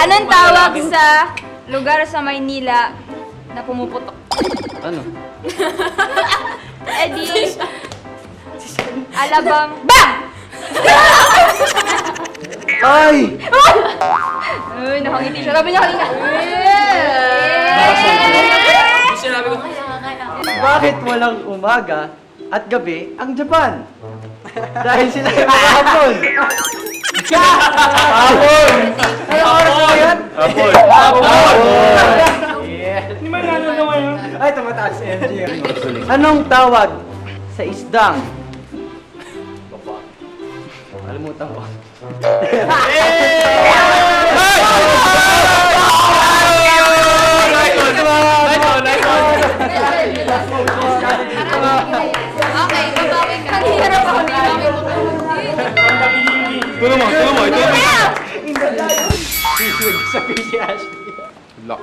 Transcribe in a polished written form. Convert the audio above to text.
Anong tawag sa lugar sa Maynila na pumuputok? Ano? Eddie. Alabang. Bang! Ay! Uy, nakangiti siya. Sabi niya kanina. Bakit walang umaga at gabi ang Japan? Dahil sila ay mga hapon. Hapon! Ano oras na yan? Hapon! Hindi man naman yun. Ay, tumataas si MG. Anong tawag sa isdang? Kalimutan ko. Okay, babawi ka. Hirap ako nila. Tulong mo, tulong mo, tulong mo! Sa PCH. Lock.